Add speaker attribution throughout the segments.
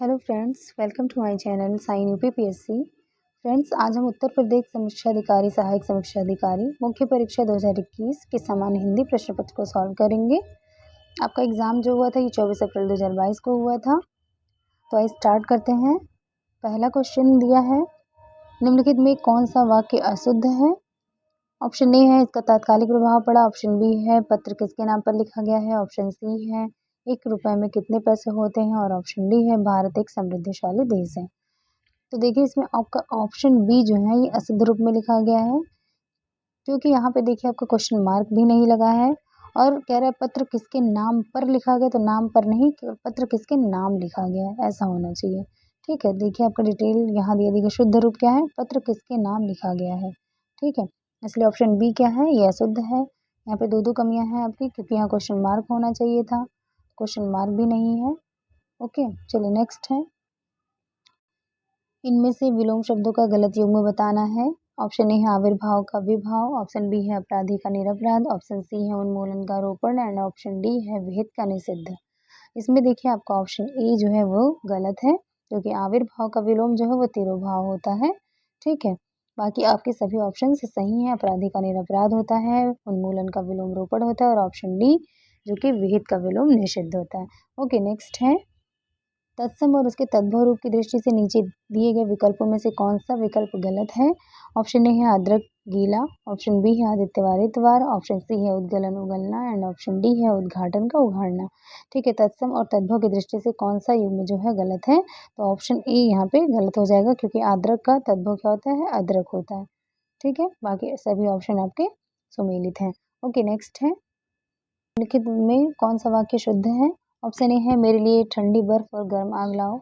Speaker 1: Hello friends, welcome to my channel sign UPPSC. Friends, आज हम उत्तर प्रदेश समीक्षा अधिकारी सहायक समीक्षा अधिकारी मुख्य परीक्षा 2021 के सामान्य हिंदी प्रश्न पत्र को सॉल्व करेंगे। आपका एग्ज़ाम जो हुआ था ये 24 अप्रैल 2022 को हुआ था। तो आइए स्टार्ट करते हैं। पहला क्वेश्चन दिया है, निम्नलिखित में कौन सा वाक्य अशुद्ध है। ऑप्शन ए है इसका तात्कालिक प्रभाव पड़ा, ऑप्शन बी है पत्र किसके नाम पर लिखा गया है, ऑप्शन सी है 1 रुपये में कितने पैसे होते हैं और ऑप्शन डी है भारत एक समृद्धशाली देश है। तो देखिए इसमें आपका ऑप्शन बी जो है ये अशुद्ध रूप में लिखा गया है, क्योंकि यहाँ पे देखिए आपका क्वेश्चन मार्क भी नहीं लगा है और कह रहा है पत्र किसके नाम पर लिखा गया, तो नाम पर नहीं, पत्र किसके नाम लिखा गया है ऐसा होना चाहिए। ठीक है, देखिए आपका डिटेल यहाँ दिया, देखिए शुद्ध रूप क्या है, पत्र किसके नाम लिखा गया है। ठीक है, इसलिए ऑप्शन बी क्या है, ये अशुद्ध है। यहाँ पे दो कमियां हैं आपकी, क्योंकि यहाँ क्वेश्चन मार्क होना चाहिए था, क्वेश्चन मार्क भी नहीं है। ओके, चलिए नेक्स्ट है, इनमें से विलोम शब्दों का गलत युग्म बताना है। ऑप्शन ए है आविर्भाव का विभाव, ऑप्शन बी है अपराधी का निरपराध, ऑप्शन सी है उन्मूलन का रोपण एंड ऑप्शन डी है विहित का निषिद्ध। इसमें देखिए आपका ऑप्शन ए जो है वो गलत है, क्योंकि आविर्भाव का विलोम जो है वो तिरोभाव होता है। ठीक है, बाकी आपके सभी ऑप्शन सही हैं। अपराधी का निरपराध होता है, उन्मूलन का विलोम रोपण होता है और ऑप्शन डी जो कि विहित का विलोम निषिद्ध होता है। ओके, नेक्स्ट है, तत्सम और उसके तद्भव रूप की दृष्टि से नीचे दिए गए विकल्पों में से कौन सा विकल्प गलत है। ऑप्शन ए है अदरक गीला, ऑप्शन बी है आदित्यवार इतवार, ऑप्शन सी है उद्गलन उगलना एंड ऑप्शन डी है उद्घाटन का उघाड़ना। ठीक है, तत्सम और तद्भव की दृष्टि से कौन सा युग्म जो है गलत है, तो ऑप्शन ए यहाँ पे गलत हो जाएगा, क्योंकि आद्रक का तद्भव क्या होता है, अदरक होता है। ठीक है, बाकी सभी ऑप्शन आपके सुमेलित हैं। ओके, नेक्स्ट है, लिखित में कौन सा वाक्य शुद्ध है। ऑप्शन ए है मेरे लिए ठंडी बर्फ और गर्म आग लाओ,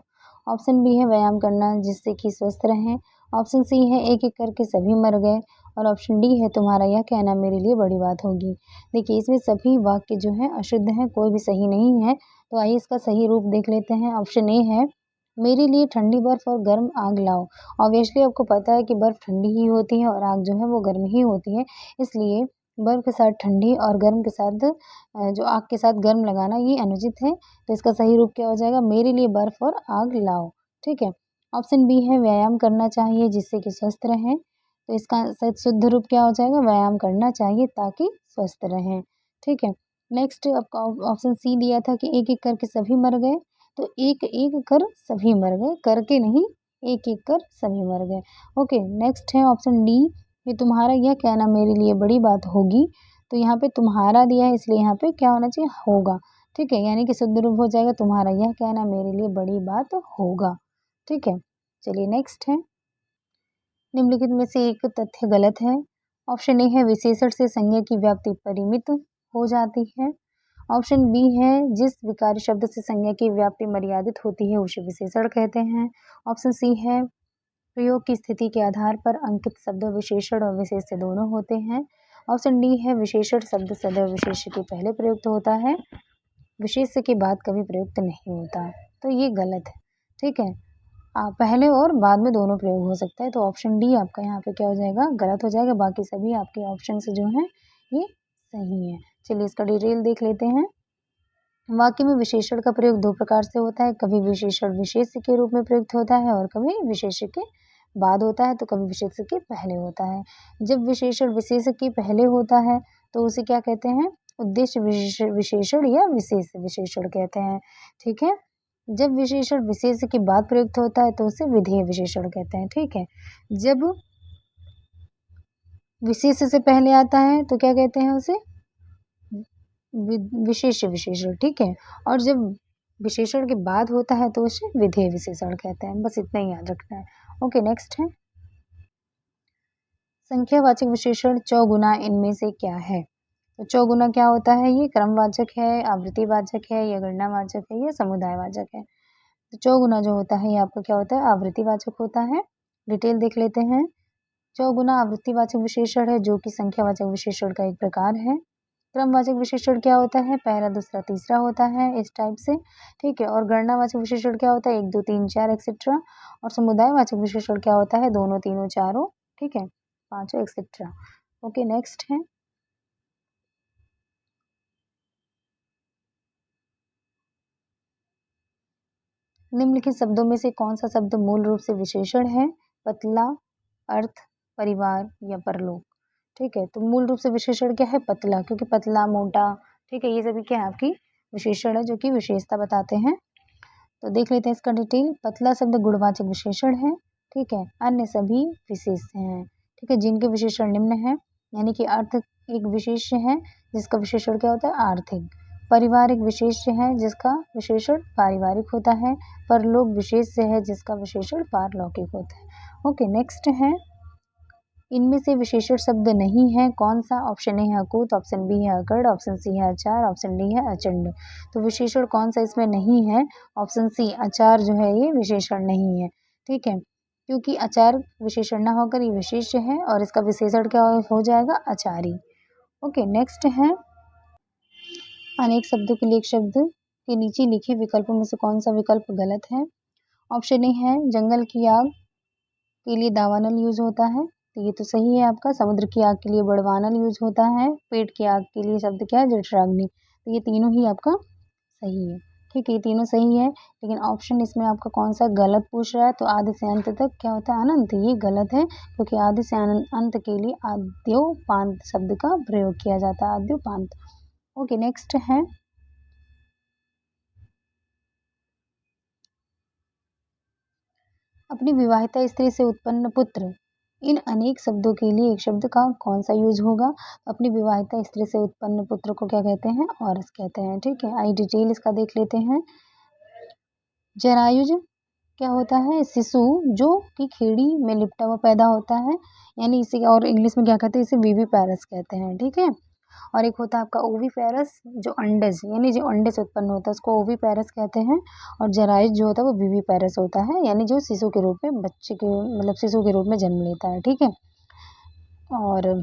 Speaker 1: ऑप्शन बी है व्यायाम करना जिससे कि स्वस्थ रहें, ऑप्शन सी है एक एक करके सभी मर गए और ऑप्शन डी है तुम्हारा यह कहना मेरे लिए बड़ी बात होगी। देखिए इसमें सभी वाक्य जो है अशुद्ध हैं, कोई भी सही नहीं है। तो आइए इसका सही रूप देख लेते हैं। ऑप्शन ए है मेरे लिए ठंडी बर्फ और गर्म आग लाओ। ऑब्वियसली आपको पता है कि बर्फ ठंडी ही होती है और आग जो है वो गर्म ही होती है, इसलिए बर्फ के साथ ठंडी और गर्म के साथ जो आग के साथ गर्म लगाना ये अनुचित है। तो इसका सही रूप क्या हो जाएगा, मेरे लिए बर्फ और आग लाओ। ठीक है, ऑप्शन बी है व्यायाम करना चाहिए जिससे कि स्वस्थ रहें, तो इसका शुद्ध रूप क्या हो जाएगा, व्यायाम करना चाहिए ताकि स्वस्थ रहें। ठीक है, नेक्स्ट आपका ऑप्शन सी दिया था कि एक एक करके सभी मर गए, तो एक एक कर सभी मर गए, करके नहीं, एक एक कर सभी मर गए। ओके, नेक्स्ट है ऑप्शन डी, ये तुम्हारा यह कहना मेरे लिए बड़ी बात होगी, तो यहाँ पे तुम्हारा दिया है इसलिए यहाँ पे क्या होना चाहिए, होगा। ठीक है, यानी कि शुद्ध रूप हो जाएगा तुम्हारा यह कहना मेरे लिए बड़ी बात होगा। ठीक है, चलिए नेक्स्ट है, निम्नलिखित में से एक तथ्य गलत है। ऑप्शन ए है विशेषण से संज्ञा की व्याप्ति परिमित हो जाती है, ऑप्शन बी है जिस विकारी शब्द से संज्ञा की व्याप्ति मर्यादित होती है उसे विशेषण कहते हैं, ऑप्शन सी है प्रयोग की स्थिति के आधार पर अंकित शब्द विशेषण और विशेष्य दोनों होते हैं, ऑप्शन डी है विशेषण शब्द सदैव विशेष्य के पहले प्रयुक्त होता है, विशेष्य के बाद कभी प्रयुक्त नहीं होता। तो ये गलत है। ठीक है, पहले और बाद में दोनों प्रयोग हो सकता है, तो ऑप्शन डी आपका यहाँ पे क्या हो जाएगा, गलत हो जाएगा। बाकी सभी आपके ऑप्शन जो हैं ये सही है। चलिए इसका डिटेल देख लेते हैं। वाक्य में विशेषण का प्रयोग दो प्रकार से होता है, कभी विशेषण विशेष्य के रूप में प्रयुक्त होता है और कभी विशेष्य के बाद होता है, तो कभी विशेष्य के पहले होता है। जब विशेषण विशेष्य के पहले होता है तो उसे क्या कहते हैं, उद्देश्य विशेषण या विशेष विशेषण कहते हैं। ठीक है, जब विशेषण विशेष्य के बाद प्रयुक्त होता है तो उसे विधेय विशेषण कहते हैं। ठीक है, जब विशेष्य से पहले आता है तो क्या कहते हैं उसे, विशेष्य विशेषण। ठीक है, और जब विशेषण के बाद होता है तो उसे विधेय विशेषण कहते हैं। बस इतना ही याद रखना है। ओके, नेक्स्ट है, संख्यावाचक विशेषण चौगुना इनमें से क्या है। तो चौगुना क्या होता है, ये क्रमवाचक है, आवृत्तिवाचक है या गणनावाचक है या समुदायवाचक है। तो चौगुना जो होता है ये आपका क्या होता है, आवृत्तिवाचक होता है। डिटेल देख लेते हैं। चौगुना आवृत्तिवाचक विशेषण है जो कि संख्यावाचक विशेषण का एक प्रकार है। क्रमवाचक विशेषण क्या होता है, पहला दूसरा तीसरा होता है, इस टाइप से। ठीक है, और गणनावाचक विशेषण क्या होता है, 1 2 3 4 एक्सेट्रा। और समुदायवाचक विशेषण क्या होता है, दोनों तीनों चारों, ठीक है, पांचों एक्सेट्रा। ओके, नेक्स्ट है, निम्नलिखित शब्दों में से कौन सा शब्द मूल रूप से विशेषण है? पतला, अर्थ, परिवार या परलोक। ठीक है, तो मूल रूप से विशेषण क्या है? पतला, क्योंकि पतला, मोटा, ठीक है, ये सभी क्या है आपकी विशेषण है जो कि विशेषता बताते हैं। तो देख लेते हैं इसका डिटेल। पतला शब्द गुणवाचक विशेषण है, ठीक है, अन्य सभी विशेष्य हैं, ठीक है, जिनके विशेषण निम्न है, यानी कि अर्थ एक विशेष्य है जिसका विशेषण क्या होता है? आर्थिक। परिवार एक विशेष्य है जिसका विशेषण पारिवारिक होता है। परलोक विशेष्य है जिसका विशेषण पारलौकिक होता है। ओके, नेक्स्ट है, इनमें से विशेषण शब्द नहीं है कौन सा? ऑप्शन ए है अकूत, ऑप्शन बी है अकड़, ऑप्शन सी है अचार, ऑप्शन डी है अचंड। तो विशेषण कौन सा इसमें नहीं है? ऑप्शन सी अचार जो है ये विशेषण नहीं है, ठीक है, क्योंकि अचार विशेषण ना होकर ये विशेष्य है और इसका विशेषण क्या हो जाएगा? अचारी। ओके, नेक्स्ट है, अनेक शब्दों के लिए एक शब्द के नीचे लिखे विकल्पों में से कौन सा विकल्प गलत है? ऑप्शन ए है जंगल की आग के लिए दावानल यूज होता है, तो ये तो सही है आपका। समुद्र की आग के लिए बड़वानल यूज होता है। पेट की आग के लिए शब्द क्या है? जठराग्नि। तो ये तीनों ही आपका सही है, ठीक है, ये तीनों सही है, लेकिन ऑप्शन इसमें आपका कौन सा गलत पूछ रहा है? तो आदि से अंत तक क्या होता है? अनंत। ये गलत है, क्योंकि आदि से अंत के लिए आद्योपांत शब्द का प्रयोग किया जाता है, आद्योपांत। ओके, नेक्स्ट है, अपनी विवाहिता स्त्री से उत्पन्न पुत्र, इन अनेक शब्दों के लिए एक शब्द का कौन सा यूज होगा? अपनी विवाहिता स्त्री से उत्पन्न पुत्र को क्या कहते हैं? औरस कहते हैं, ठीक है। आई डिटेल इसका देख लेते हैं। जरायुज क्या होता है? शिशु जो कि खेड़ी में लिपटा हुआ पैदा होता है, यानी इसे और इंग्लिश में क्या कहते हैं? इसे वीवी पैरस कहते हैं, ठीक है। और एक होता है आपका ओवी पैरस, जो अंडज यानी जो अंडे से उत्पन्न होता है उसको ओवी पैरस कहते हैं। और जरायुज जो होता है वो वीवी पैरस होता है, यानी जो शिशु के रूप में बच्चे के मतलब शिशु के रूप में जन्म लेता है, ठीक है। और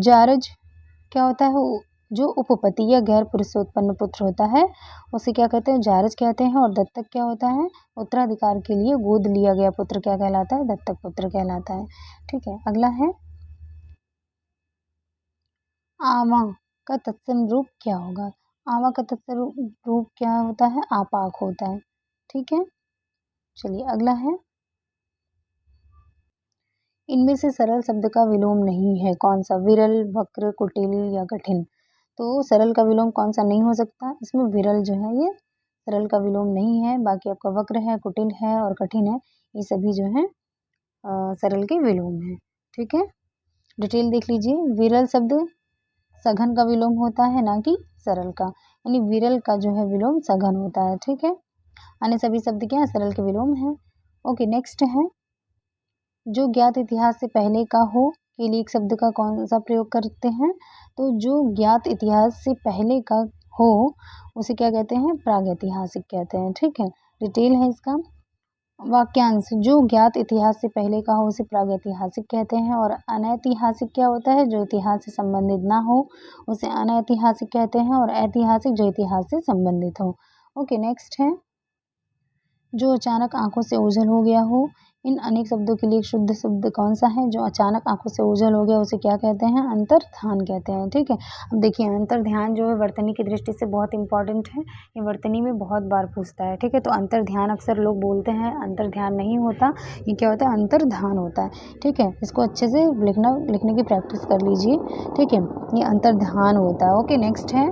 Speaker 1: जारज क्या होता है? जो उपपति या गैर पुरुष से उत्पन्न पुत्र होता है उसे क्या कहते हैं? जारज कहते हैं। और दत्तक क्या होता है? उत्तराधिकार के लिए गोद लिया गया पुत्र क्या कहलाता है? दत्तक पुत्र कहलाता है, ठीक है। अगला है, आवा का तत्सम रूप क्या होगा? आवा का तत्सम रूप क्या होता है? आपाक होता है, ठीक है। चलिए अगला है, इनमें से सरल शब्द का विलोम नहीं है कौन सा? विरल, वक्र, कुटिल या कठिन। तो सरल का विलोम कौन सा नहीं हो सकता? इसमें विरल जो है ये सरल का विलोम नहीं है। बाकी आपका वक्र है, कुटिल है और कठिन है, ये सभी जो है सरल के विलोम है, ठीक है। डिटेल देख लीजिए। विरल शब्द सघन का विलोम होता है, ना कि सरल का, यानी विरल का जो है विलोम सघन होता है, ठीक है। अन्य सभी शब्द क्या है? सरल के विलोम है। ओके, नेक्स्ट है, जो ज्ञात इतिहास से पहले का हो के लिए एक शब्द का कौन सा प्रयोग करते हैं? तो जो ज्ञात इतिहास से पहले का हो उसे क्या कहते हैं? प्रागैतिहासिक कहते हैं, ठीक है। डिटेल है इसका। वाक्यांश जो ज्ञात इतिहास से पहले का हो उसे प्रागैतिहासिक कहते हैं। और अनैतिहासिक क्या होता है? जो इतिहास से संबंधित ना हो उसे अनैतिहासिक कहते हैं। और ऐतिहासिक जो इतिहास से संबंधित हो। ओके, नेक्स्ट है, जो अचानक आंखों से ओझल हो गया हो, इन अनेक शब्दों के लिए एक शुद्ध शब्द कौन सा है? जो अचानक आंखों से ओझल हो गया उसे क्या कहते हैं? अंतर्ध्यान कहते हैं, ठीक है। अब देखिए अंतर्ध्यान जो है वर्तनी की दृष्टि से बहुत इंपॉर्टेंट है, ये वर्तनी में बहुत बार पूछता है, ठीक है। तो अंतर्ध्यान अक्सर लोग बोलते हैं, अंतर्ध्यान नहीं होता, ये क्या होता है? अंतर्धान होता है, ठीक है। इसको अच्छे से लिखने की प्रैक्टिस कर लीजिए, ठीक है, ये अंतर्ध्यान होता है। ओके, नेक्स्ट है,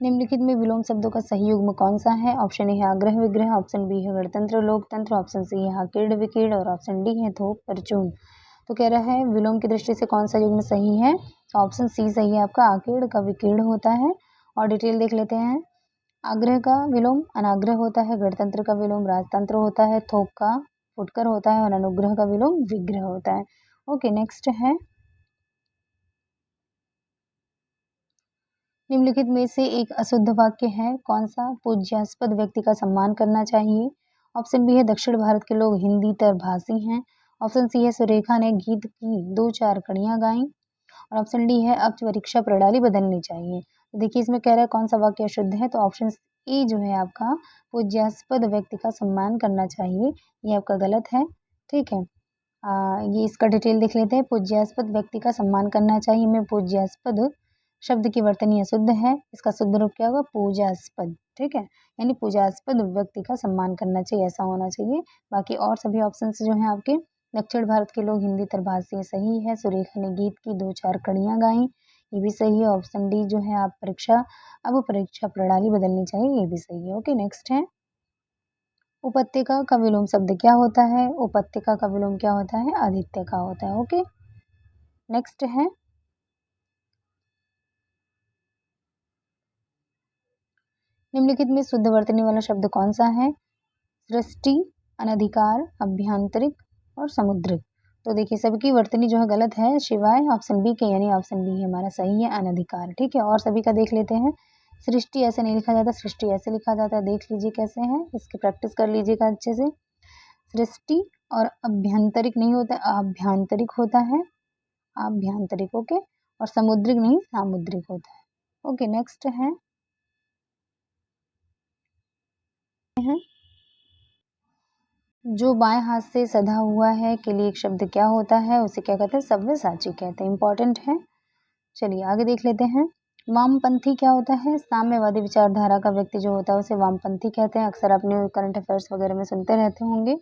Speaker 1: निम्नलिखित में विलोम शब्दों का सही युग्म कौन सा है? ऑप्शन ए है आग्रह विग्रह, ऑप्शन बी है गणतंत्र लोकतंत्र, ऑप्शन सी है हाकीड़ विकीड़ और ऑप्शन डी है थोक परचून। तो कह रहा है विलोम की दृष्टि से कौन सा युग्म सही है? तो ऑप्शन सी सही है आपका, आकीड़ का विकीर्ण होता है। और डिटेल देख लेते हैं। आग्रह का विलोम अनाग्रह होता है, गणतंत्र का विलोम राजतंत्र होता है, थोक का फुटकर होता है और अनुग्रह का विलोम विग्रह होता है। ओके, नेक्स्ट है, निम्नलिखित में से एक अशुद्ध वाक्य है कौन सा? पूज्यास्पद व्यक्ति का सम्मान करना चाहिए। ऑप्शन बी है दक्षिण भारत के लोग हिंदीतर भाषी हैं। ऑप्शन सी है सुरेखा ने गीत की 2-4 कड़ियां गाईं। और ऑप्शन डी है अब परीक्षा प्रणाली बदलनी चाहिए। तो देखिए इसमें कह रहा है कौन सा वाक्य अशुद्ध है, तो ऑप्शन ए जो है आपका पूज्यास्पद व्यक्ति का सम्मान करना चाहिए, ये आपका गलत है, ठीक है। ये इसका डिटेल देख लेते हैं। पूज्यास्पद व्यक्ति का सम्मान करना चाहिए में पूज्यास्पद शब्द की वर्तनी अशुद्ध है, इसका शुद्ध रूप क्या होगा? पूजास्पद। ठीक है, यानी पूजास्पद व्यक्ति का सम्मान करना चाहिए, ऐसा होना चाहिए। बाकी और सभी ऑप्शन जो हैं आपके, दक्षिण भारत के लोग हिंदी तरभाषी सही है। सुरेखा ने गीत की 2-4 कड़ियाँ गाई, ये भी सही है। ऑप्शन डी जो है आप अब परीक्षा प्रणाली बदलनी चाहिए, ये भी सही है। ओके, नेक्स्ट है उपत्यका का विलोम शब्द क्या होता है? उपत्यका का विलोम क्या होता है? आदित्य का होता है। ओके, नेक्स्ट है निम्नलिखित में शुद्ध वर्तनी वाला शब्द कौन सा है? सृष्टि, अनधिकार, अभ्यांतरिक और समुद्रिक। तो देखिए सबकी वर्तनी जो है गलत है शिवाय ऑप्शन बी के, यानी ऑप्शन बी हमारा सही है, अनधिकार। ठीक है, और सभी का देख लेते हैं। सृष्टि ऐसे नहीं लिखा जाता, सृष्टि ऐसे लिखा जाता है। देख लीजिए कैसे है, इसकी प्रैक्टिस कर लीजिएगा अच्छे से। सृष्टि और अभ्यंतरिक नहीं होता, आभ्यंतरिक होता है, आभ्यंतरिक। ओके, और समुद्रिक नहीं, सामुद्रिक होता है। ओके, नेक्स्ट है जो बाएं हाथ से सधा हुआ है के लिए एक शब्द क्या होता है? उसे क्या कहते हैं? सव्यसाची कहते हैं। इंपॉर्टेंट है। चलिए आगे देख लेते हैं। वामपंथी क्या होता है? साम्यवादी विचारधारा का व्यक्ति जो होता है उसे वामपंथी कहते हैं। अक्सर अपने करंट अफेयर्स वगैरह में सुनते रहते होंगे।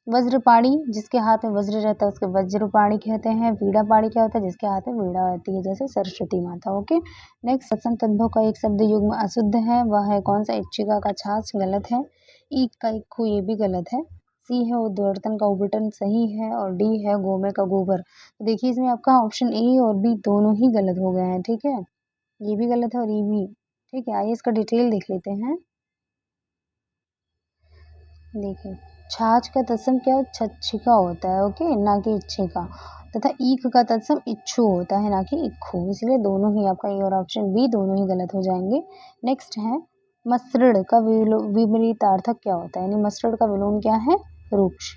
Speaker 1: वज्रपाणी जिसके हाथ में वज्र रहता है उसके वज्रपाणी कहते हैं। वीणापाणी क्या होता है? जिसके हाथ में वीणा रहती है, जैसे सरस्वती माता। ओके, नेक्स्ट सत्संग तद्भव का एक शब्द युग्म अशुद्ध है, वह है कौन सा? इच्छिका का छाछ गलत है। ईक का इक्खू ये भी गलत है। सी है उद्वर्तन का उबटन सही है, और डी है गोमे का गोबर। तो देखिए इसमें आपका ऑप्शन ए और बी दोनों ही गलत हो गए हैं। ठीक है, ये भी गलत है और ये भी। ठीक है, आइए इसका डिटेल देख लेते हैं। देखिए छाछ का तत्सम क्या छच्छिका होता है, ओके, ना कि इच्छिका। तथा ईख का तत्सम इच्छु होता है, ना कि इक्खू। इसलिए दोनों ही आपका ए और ऑप्शन बी दोनों ही गलत हो जाएंगे। नेक्स्ट है मसृण का विपरीतार्थक क्या होता है? यानी मसृण का विलोम क्या है? रुक्ष।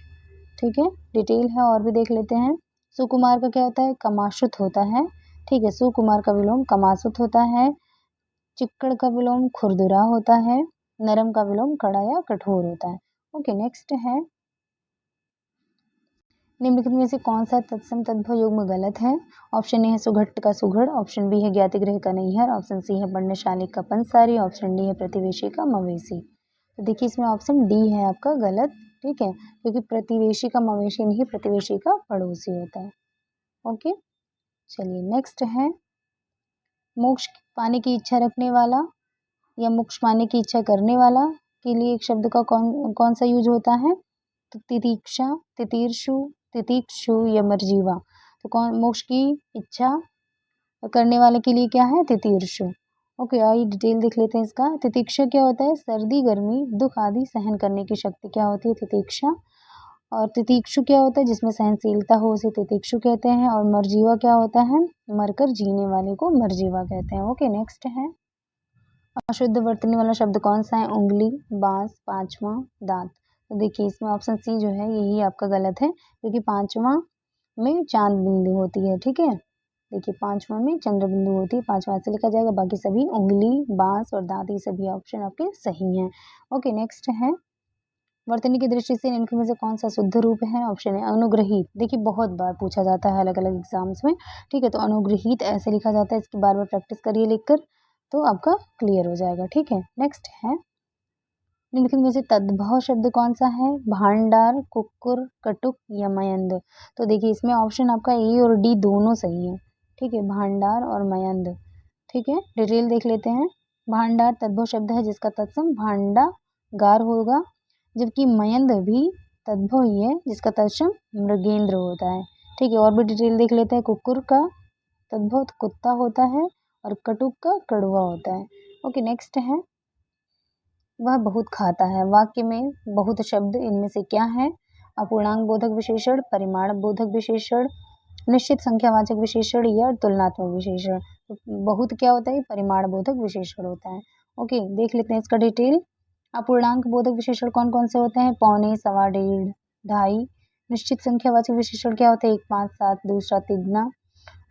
Speaker 1: ठीक है, डिटेल है और भी देख लेते हैं। सुकुमार का क्या होता है? कमाशुत होता है। ठीक है, सुकुमार का विलोम कमासुत होता है। चिक्कड़ का विलोम खुरदुरा होता है। नरम का विलोम कड़ा या कठोर होता है। ओके, नेक्स्ट है निम्नलिखित में से कौन सा तत्सम तद्भव युग्म गलत है? ऑप्शन ए है सुघट्ट का सुघड़, ऑप्शन बी है ज्ञातिगृह का नैहर, ऑप्शन सी है पर्णशाली का पंसारी, ऑप्शन डी है प्रतिवेशी का मवेशी। तो देखिए इसमें ऑप्शन डी है आपका गलत। ठीक है, क्योंकि प्रतिवेशी का मवेशी नहीं, प्रतिवेशी का पड़ोसी होता है। ओके, चलिए नेक्स्ट है मोक्ष पाने की इच्छा रखने वाला या मोक्ष पाने की इच्छा करने वाला के लिए एक शब्द का कौन कौन सा यूज होता है? तो तितीक्षा, तितीर्षु, तितीक्षु या मर्जीवा। तो कौन मोक्ष की इच्छा करने वाले के लिए क्या है? तितीर्षु। ओके, आइए डिटेल देख लेते हैं इसका। तितीक्षा क्या होता है? सर्दी गर्मी दुख आदि सहन करने की शक्ति क्या होती है? तितीक्षा। और तितीक्षु क्या होता है? जिसमें सहनशीलता हो उसे तितीक्षु कहते हैं। और मर्जीवा क्या होता है? मरकर जीने वाले को मर्जीवा कहते हैं। ओके, नेक्स्ट है अशुद्ध वर्तनी वाला शब्द कौन सा है? उंगली, बांस, पांचवा, दांत। तो देखिए इसमें ऑप्शन सी जो है यही आपका गलत है, क्योंकि पांचवा में चांद बिंदु होती है। ठीक है, देखिए पांचवा में चंद्र बिंदु होती है, पांचवा ऐसे लिखा जाएगा। बाकी सभी उंगली, बांस और दांत ये सभी ऑप्शन आपके सही हैं। ओके, नेक्स्ट है वर्तनी की दृष्टि से इनमें से कौन सा शुद्ध रूप है? ऑप्शन है अनुग्रहित। देखिए बहुत बार पूछा जाता है अलग अलग एग्जाम्स में। ठीक है, तो अनुग्रहित ऐसे लिखा जाता है, इसकी बार बार प्रैक्टिस करिए लिखकर, तो आपका क्लियर हो जाएगा। ठीक है, नेक्स्ट है निम्नलिखित में से तद्भव शब्द कौन सा है? भांडार, कुक्कुर, कटुक या मयंद। तो देखिए इसमें ऑप्शन आपका ए और डी दोनों सही है। ठीक है, भांडार और मयंद। ठीक है, डिटेल देख लेते हैं। भांडार तद्भव शब्द है जिसका तत्सम भांडा गार होगा, जबकि मयंद भी तद्भव ही है जिसका तत्सम मृगेंद्र होता है। ठीक है, और भी डिटेल देख लेते हैं। कुक्कुर का तद्भव कुत्ता होता है और कटुक का कड़वा होता है। ओके, नेक्स्ट है वह बहुत खाता है। वाक्य में बहुत शब्द इनमें से क्या है? अपूर्णांक बोधक विशेषण, परिमाण बोधक विशेषण, निश्चित संख्यावाचक विशेषण या तुलनात्मक विशेषण। तो बहुत क्या होता है? परिमाण बोधक विशेषण होता है। ओके, देख लेते हैं इसका डिटेल। अपूर्णांक बोधक विशेषण कौन कौन से होते हैं? पौने, सवा, डेढ़, ढाई। निश्चित संख्यावाचक विशेषण क्या होते हैं? 1, 5, 7, दूसरा, तिगुना।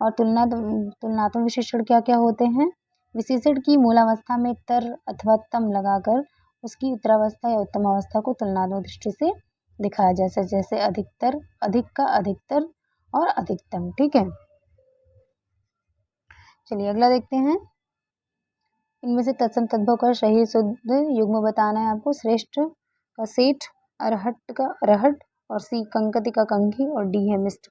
Speaker 1: और तुलनात्मक विशेषण क्या क्या होते हैं? विशेषण की मूलावस्था में तर अथवा तम लगाकर उसकी उत्तरावस्था या उत्तम अवस्था को तुलनात्मक दृष्टि से दिखाया जैसे जैसे अधिकतर, अधिक का अधिकतर और अधिकतम। ठीक है, चलिए अगला देखते हैं। इनमें से तत्सम तद्भव का सही शुद्ध युग्म बताना है आपको। श्रेष्ठ का सेठ, अरहट का अरहट, और सी कंकति का कंघी, और डी है मिष्ट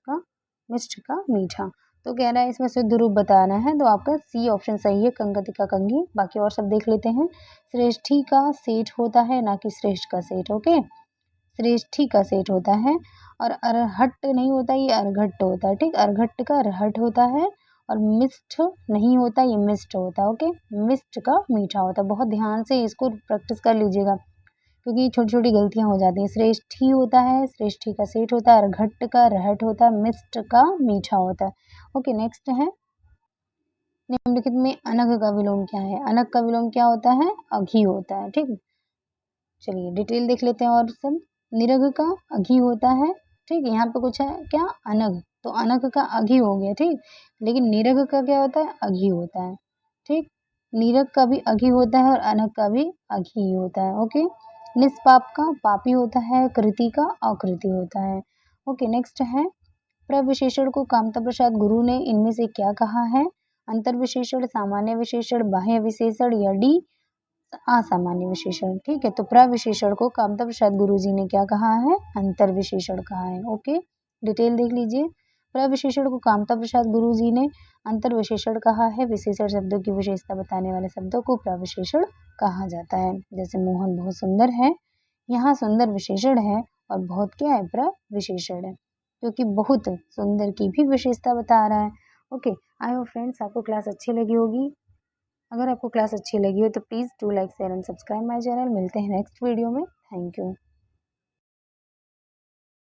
Speaker 1: का मीठा। तो कह रहा है इसमें शुद्ध रूप बताना है, तो आपका सी ऑप्शन सही है, कंकति का कंघी। बाकी और सब देख लेते हैं। श्रेष्ठी का सेठ होता है, ना कि श्रेष्ठ का सेठ। ओके, श्रेष्ठी का सेठ होता है, और अरहट नहीं होता, ये अरघट होता है। ठीक, अरघट का अरहट होता है, और मिष्ट नहीं होता, ये मिष्ट होता है। ओके, मिष्ट का मीठा होता है। बहुत ध्यान से इसको प्रैक्टिस कर लीजिएगा, क्योंकि छोटी छोटी गलतियां हो जाती हैं। श्रेष्ठी होता है, श्रेष्ठी का सेठ होता है, अरघट का अरहट होता है, मिष्ट का मीठा होता है। ओके, नेक्स्ट है, निम्नलिखित में अनघ का विलोम क्या है। अनघ का विलोम क्या होता है, अघी होता है। ठीक, चलिए डिटेल देख लेते हैं। और सब, निरघ का अघी होता है। ठीक, यहाँ पे कुछ है क्या, अनघ, तो अनघ का अघी हो गया। ठीक, लेकिन निरघ का क्या होता है, अघी होता है। ठीक, निरघ का भी अघी होता है, और अनघ का भी अघी होता है। ओके, निष्पाप का पापी होता है, कृति का अकृति होता है। ओके, नेक्स्ट है, प्रविशेषण को कामता प्रसाद गुरु ने इनमें से क्या कहा है। अंतर विशेषण, सामान्य विशेषण, बाह्य विशेषण, या डी असामान्य विशेषण। ठीक है, तो प्रविशेषण को कामता प्रसाद गुरु जी ने क्या कहा है, अंतर विशेषण कहा है। ओके, डिटेल देख लीजिए। प्रविशेषण को कामता प्रसाद गुरु जी ने अंतर विशेषण कहा है। विशेषण शब्दों की विशेषता बताने वाले शब्दों को प्रविशेषण कहा जाता है। जैसे मोहन बहुत सुंदर है, यहाँ सुंदर विशेषण है, और बहुत क्या है, प्रविशेषण है, क्योंकि बहुत सुंदर की भी विशेषता बता रहा है। ओके, आई होप फ्रेंड्स आपको क्लास अच्छी लगी होगी। अगर आपको क्लास अच्छी लगी हो तो please do like share and subscribe my channel. मिलते हैं नेक्स्ट वीडियो में। Thank you.